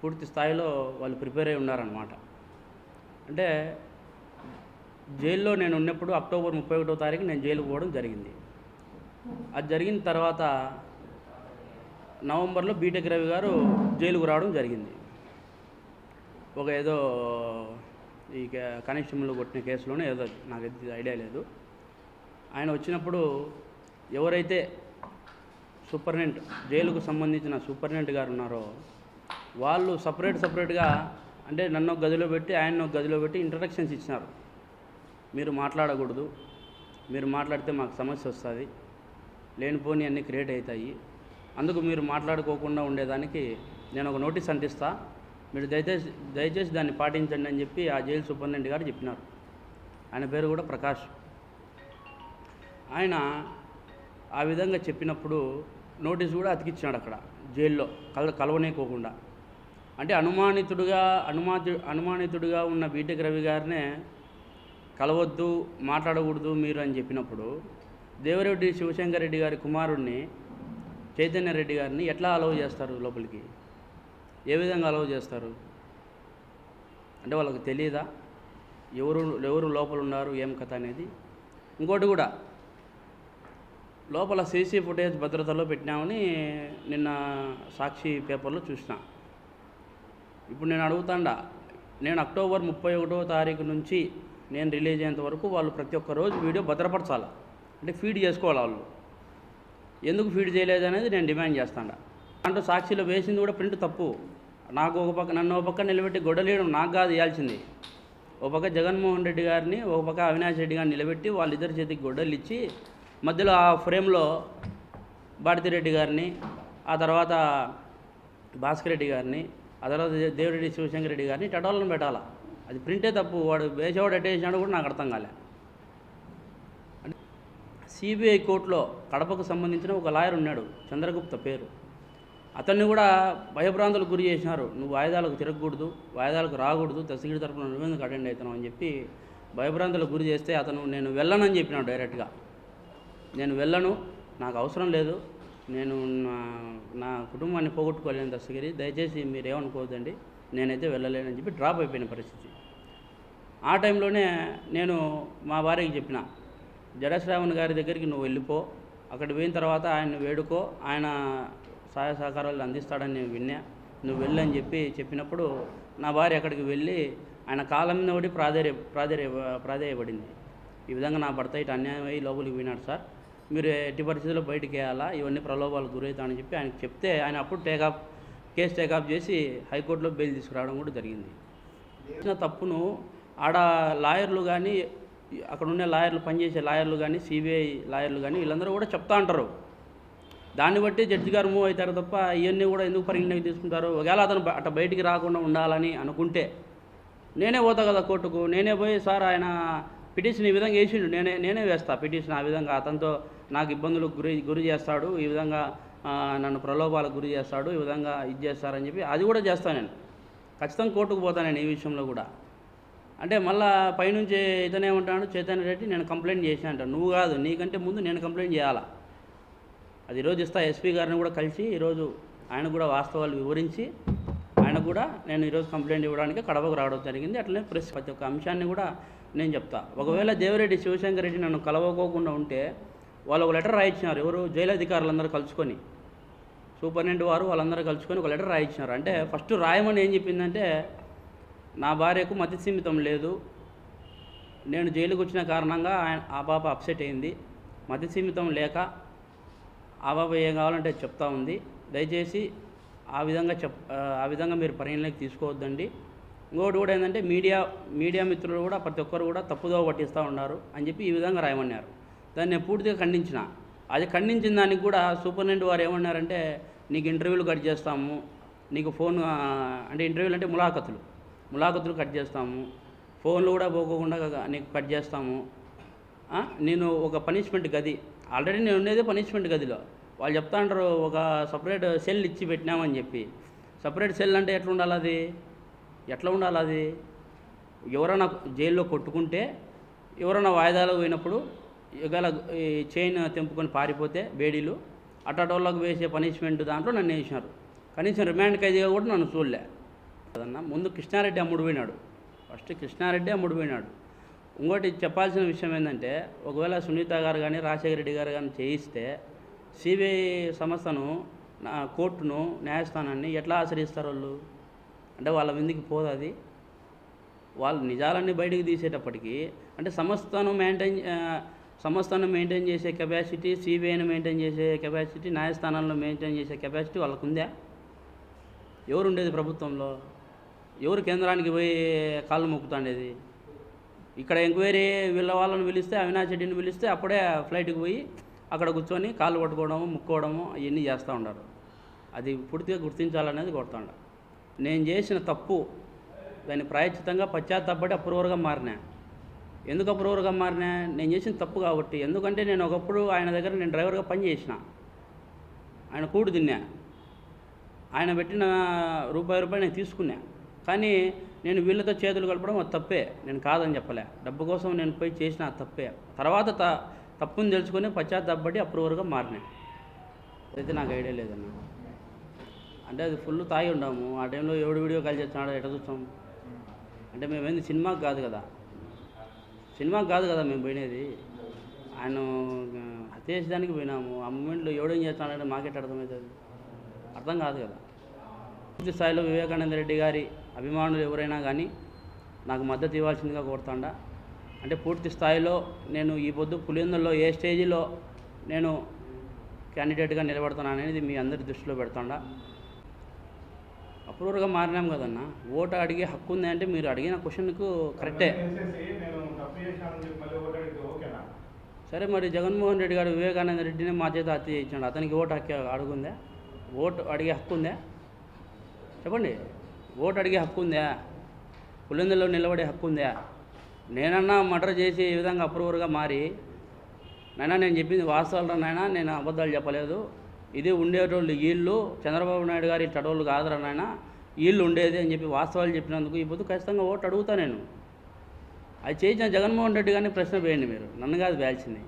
పూర్తి స్థాయిలో వాళ్ళు ప్రిపేర్ అయి ఉన్నారన్నమాట. అంటే జైల్లో నేను ఉన్నప్పుడు అక్టోబర్ 31వ తారీఖు నేను జైలుకు పోవడం జరిగింది. అది జరిగిన తర్వాత నవంబర్లో బీటెక్ రవి గారు జైలుకు రావడం జరిగింది. ఒక ఏదో ఈ కానిస్టేబుల్ కొట్టిన కేసులోనే ఏదో నాకు ఐడియా లేదు. ఆయన వచ్చినప్పుడు ఎవరైతే సూపరింటెండెంట్ జైలుకు సంబంధించిన సూపరింటెండెంట్ గారు ఉన్నారో వాళ్ళు సపరేట్గా అంటే నన్ను ఒక గదిలో పెట్టి ఆయన ఒక గదిలో పెట్టి ఇంట్రడక్షన్స్ ఇచ్చినారు. మీరు మాట్లాడకూడదు, మీరు మాట్లాడితే మాకు సమస్య వస్తుంది, లేనిపోని అన్నీ క్రియేట్ అవుతాయి, అందుకు మీరు మాట్లాడుకోకుండా ఉండేదానికి నేను ఒక నోటీస్ అంటిస్తా, మీరు దయచేసి దాన్ని పాటించండి అని చెప్పి ఆ జైలు సూపరింటెండెంట్ గారు చెప్పినారు. ఆయన పేరు కూడా ప్రకాష్. ఆయన ఆ విధంగా చెప్పినప్పుడు నోటీస్ కూడా అతికిచ్చాడు అక్కడ జైల్లో కలవనేకోకుండా. అంటే అనుమానితుడిగా ఉన్న బీటెక్ రవి గారినే కలవద్దు, మాట్లాడకూడదు మీరు అని చెప్పినప్పుడు దేవిరెడ్డి శివశంకర్ రెడ్డి గారి కుమారుడిని చైతన్య రెడ్డి గారిని ఎట్లా అలౌ చేస్తారు లోపలికి? ఏ విధంగా అలౌ చేస్తారు? అంటే వాళ్ళకి తెలియదా ఎవరు లోపల ఉన్నారు ఏం కథ అనేది? ఇంకోటి కూడా, లోపల సీసీ ఫుటేజ్ భద్రతలో పెట్టినామని నిన్న సాక్షి పేపర్లో చూసిన. ఇప్పుడు నేను అడుగుతాండా, నేను అక్టోబర్ 31వ తారీఖు నుంచి నేను రిలీజ్ అయ్యేంత వరకు వాళ్ళు ప్రతి ఒక్క రోజు వీడియో భద్రపరచాలి, అంటే ఫీడ్ చేసుకోవాలి. వాళ్ళు ఎందుకు ఫీడ్ చేయలేదు అనేది నేను డిమాండ్ చేస్తాను. దాంట్లో సాక్షిలో వేసింది కూడా ప్రింట్ తప్పు. నన్ను ఒక పక్క నిలబెట్టి గొడవలేయడం నాకు కాదు ఇవ్వాల్సింది. ఒక పక్క జగన్మోహన్ రెడ్డి గారిని, ఒక పక్క అవినాష్ రెడ్డి గారిని నిలబెట్టి వాళ్ళిద్దరి చేతికి గొడ్డలు ఇచ్చి మధ్యలో ఆ ఫ్రేమ్లో భారతిరెడ్డి గారిని, ఆ తర్వాత భాస్కర్ రెడ్డి గారిని, ఆ తర్వాత దేవిరెడ్డి శివశంకర్ రెడ్డి గారిని టటోలను పెట్టాలా. అది ప్రింటే తప్పు. వాడు వేసేవాడు అటేసినాడు కూడా నాకు అర్థం కాలే. అంటే సిబిఐ కోర్టులో కడపకు సంబంధించిన ఒక లాయర్ ఉన్నాడు, చంద్రగుప్త పేరు. అతన్ని కూడా భయభ్రాంతులకు గురి చేసినారు. నువ్వు వాయిదాలకు తిరగకూడదు, వాయిదాలకు రాకూడదు, దస్తగిరి తరపున నువ్వెందుకు అటెండ్ అవుతున్నావు అని చెప్పి భయభ్రాంతులకు గురి చేస్తే అతను నేను వెళ్ళనని చెప్పినాడు డైరెక్ట్గా. నేను వెళ్ళను, నాకు అవసరం లేదు, నేను నా కుటుంబాన్ని పోగొట్టుకోలేను దస్తగిరి, దయచేసి మీరేమనుకోవద్దండి, నేనైతే వెళ్ళలేనని చెప్పి డ్రాప్ అయిపోయిన పరిస్థితి. ఆ టైంలోనే నేను మా భార్యకి చెప్పిన, జడశ్రావణ్ గారి దగ్గరికి నువ్వు వెళ్ళిపో, అక్కడ పోయిన తర్వాత ఆయన వేడుకో, ఆయన సహాయ సహకారాలు అందిస్తాడని నేను విన్నా, నువ్వు వెళ్ళని చెప్పినప్పుడు నా భార్య అక్కడికి వెళ్ళి ఆయన కాలం మీద ఒకటి ప్రాధేయపడింది. ఈ విధంగా నా భర్త ఇటు అన్యాయం అయ్యి లోపలికి పోయినాడు సార్, మీరు ఎట్టి పరిస్థితుల్లో బయటికి వేయాలా, ఇవన్నీ ప్రలోభాలకు గురవుతామని చెప్పి ఆయనకు చెప్తే ఆయన అప్పుడు కేసు టేకాఫ్ చేసి హైకోర్టులో బెయిల్ తీసుకురావడం కూడా జరిగింది. చేసిన తప్పును ఆడ లాయర్లు కానీ, అక్కడ ఉండే లాయర్లు, పనిచేసే లాయర్లు కానీ, సిబిఐ లాయర్లు కానీ వీళ్ళందరూ కూడా చెప్తా అంటారు. దాన్ని బట్టి జడ్జి గారు మూవ్ అవుతారు తప్ప ఇవన్నీ కూడా ఎందుకు పరిగణలోకి తీసుకుంటారు? ఒకవేళ అతను అట్లా బయటికి రాకుండా ఉండాలని అనుకుంటే నేనే పోతా కదా కోర్టుకు, నేనే పోయి సార్ ఆయన పిటిషన్ ఈ విధంగా వేసిండు, నేనే వేస్తా పిటిషన్, ఆ విధంగా అతనితో నాకు ఇబ్బందులకు గురి చేస్తాడు, ఈ విధంగా నన్ను ప్రలోభాలకు గురి చేస్తాడు, ఈ విధంగా ఇది చేస్తారని చెప్పి అది కూడా చేస్తాను. నేను ఖచ్చితంగా కోర్టుకు పోతాను నేను ఈ విషయంలో కూడా. అంటే మళ్ళీ పైనుంచి ఇతనేమంటాడు, చైతన్య రెడ్డి నేను కంప్లైంట్ చేసిన అంటాను. నువ్వు కాదు, నీకంటే ముందు నేను కంప్లైంట్ చేయాలా. అది ఈరోజు ఇస్తా, ఎస్పీ గారిని కూడా కలిసి ఈరోజు ఆయన కూడా వాస్తవాలు వివరించి ఆయన కూడా నేను ఈరోజు కంప్లైంట్ ఇవ్వడానికి కడపకు రావడం జరిగింది. అట్లనే ప్రతి ఒక్క అంశాన్ని కూడా నేను చెప్తా. ఒకవేళ దేవిరెడ్డి శివశంకర్ రెడ్డి నన్ను కలవకోకుండా ఉంటే వాళ్ళు ఒక లెటర్ రాయించినారు, ఎవరు జైలు అధికారులందరూ కలుసుకొని, సూపరింటెండెంట్ వారు వాళ్ళందరూ కలుసుకొని ఒక లెటర్ రాయించినారు. అంటే ఫస్ట్ రాయమని ఏం చెప్పిందంటే, నా భార్యకు మతి సీమితం లేదు, నేను జైలుకు వచ్చిన కారణంగా ఆ పాప అప్సెట్ అయింది, మతి సీమితం లేక ఆ పాప ఏం కావాలంటే చెప్తా ఉంది, దయచేసి ఆ విధంగా మీరు పరిగణలోకి తీసుకోవద్దండి. ఇంకోటి కూడా ఏంటంటే మీడియా మిత్రులు కూడా ప్రతి ఒక్కరు కూడా తప్పుదో పట్టిస్తూ ఉన్నారు అని చెప్పి ఈ విధంగా రాయమన్నారు. దాన్ని నేను పూర్తిగా ఖండించిన. అది ఖండించిన దానికి కూడా సూపరింటెండెంట్ వారు ఏమన్నారంటే, నీకు ఇంటర్వ్యూలు కట్ చేస్తాము, నీకు ఫోన్ అంటే ఇంటర్వ్యూలు అంటే ములాఖతులు కట్ చేస్తాము, ఫోన్లు కూడా పోకోకుండా నీకు కట్ చేస్తాము, నేను ఒక పనిష్మెంట్ గది, ఆల్రెడీ నేను ఉండేదే పనిష్మెంట్ గదిలో, వాళ్ళు చెప్తా అంటారు ఒక సపరేట్ సెల్ ఇచ్చి పెట్టినామని చెప్పి. సపరేట్ సెల్ అంటే ఎట్లా ఉండాలి అది? ఎవరైనా జైల్లో కొట్టుకుంటే, ఎవరైనా వాయిదాలకు పోయినప్పుడు ఒకవేళ ఈ చైన్ తెంపుకొని పారిపోతే బేడీలు అట్టోళ్ళకు వేసే పనిష్మెంట్ దాంట్లో నన్ను వేసినారు. కనీసం రిమాండ్ ఖైదీగా కూడా నన్ను చూడలే. కదన్నా, ముందు కృష్ణారెడ్డి అమ్ముడు పోయినాడు. ఫస్ట్ కృష్ణారెడ్డి అమ్ముడు పోయినాడు. ఇంకోటి చెప్పాల్సిన విషయం ఏంటంటే, ఒకవేళ సునీత గారు కానీ రాజశేఖర రెడ్డి గారు కానీ చేయిస్తే సిబిఐ సంస్థను, కోర్టును, న్యాయస్థానాన్ని ఎట్లా ఆశ్రయిస్తారు వాళ్ళు? అంటే వాళ్ళ మీదకి పోదు అది. వాళ్ళు నిజాలన్నీ బయటికి తీసేటప్పటికీ అంటే సంస్థను మెయింటైన్ చేసే కెపాసిటీ, సిబిఐని మెయింటైన్ చేసే కెపాసిటీ, న్యాయస్థానాలను మెయింటైన్ చేసే కెపాసిటీ వాళ్ళకు ఉందా? ఎవరు ఉండేది ప్రభుత్వంలో? ఎవరు కేంద్రానికి పోయి కాళ్ళు మొక్కుతాండేది? ఇక్కడ ఎంక్వైరీ వీళ్ళ వాళ్ళని పిలిస్తే, అవినాష్ రెడ్డిని పిలిస్తే అప్పుడే ఫ్లైట్కి పోయి అక్కడ కూర్చొని కాళ్ళు పట్టుకోవడము, ముక్కోవడము అవన్నీ చేస్తూ ఉంటారు. అది పూర్తిగా గుర్తించాలనేది కోరుతాండ. నేను చేసిన తప్పు, దాన్ని ప్రాయశ్చితంగా పశ్చాత్తాపడి అప్రూవర్గా మారినా. ఎందుకు అప్రూవర్గా మారినా? నేను చేసిన తప్పు కాబట్టి. ఎందుకంటే నేను ఒకప్పుడు ఆయన దగ్గర నేను డ్రైవర్గా పని చేసిన, ఆయన కూడు తిన్నా, ఆయన పెట్టిన రూపాయి నేను తీసుకున్నా. కానీ నేను వీళ్ళతో చేతులు కలపడం అది తప్పే, నేను కాదని చెప్పలే. డబ్బు కోసం నేను పోయి చేసిన తప్పే. తర్వాత తప్పుని తెలుసుకొని పశ్చాత్తాపడి అప్రూవర్గా మారినా. అయితే నాకు ఐడియా లేదన్న. అంటే అది ఫుల్ తాగి ఉన్నాము ఆ టైంలో. ఎవడు వీడియో కాల్ చేస్తున్నాడో ఎట్లా చూస్తాం? అంటే మేమేంది సినిమాకి కాదు కదా మేము పోయినది. ఆయన హత్య చేసేదానికి పోయినాము. ఆ మూమెంట్లో ఎవడేం చేస్తున్నాడంటే మాకెట్ అర్థమవుతుంది? అర్థం కాదు కదా. పూర్తి స్థాయిలో వివేకానంద రెడ్డి గారి అభిమానులు ఎవరైనా కానీ నాకు మద్దతు ఇవ్వాల్సిందిగా కోరుతాండా. అంటే పూర్తి స్థాయిలో నేను ఈ పొద్దు పులివెందుల్లో ఏ స్టేజిలో నేను క్యాండిడేట్గా నిలబడుతున్నాను అనేది మీ అందరి దృష్టిలో పెడతాండా. అప్రూవర్గా మారినాం కదన్నా. ఓటు అడిగే హక్కు ఉంది అంటే మీరు అడిగిన క్వశ్చన్కు కరెక్టే. సరే, మరి జగన్మోహన్ రెడ్డి గారు వివేకానంద రెడ్డిని మా చేత హత్య చేయించాడు. అతనికి ఓటు హక్కు అడుగుందా? ఓటు అడిగే హక్కు ఉందా? చెప్పండి. ఓటు అడిగే హక్కు ఉందా? పులివెందుల్లో నిలబడే హక్కు ఉందా? నేనన్నా మర్డర్ చేసి ఈ విధంగా అప్రూవర్గా మారి, నైనా నేను చెప్పింది వాస్తవాలు నాయనా, నేను అబద్ధాలు చెప్పలేదు, ఇది ఉండేటోళ్ళు వీళ్ళు, చంద్రబాబు నాయుడు గారి చడోళ్ళు కాదురా నాయన, వీళ్ళు ఉండేది అని చెప్పి వాస్తవాలు చెప్పినందుకు ఈ పొద్దు ఖచ్చితంగా ఓటు అడుగుతా నేను. అది చేయించిన జగన్మోహన్ రెడ్డి గారిని ప్రశ్న వేయండి మీరు, నన్ను కాదు వేయాల్సింది.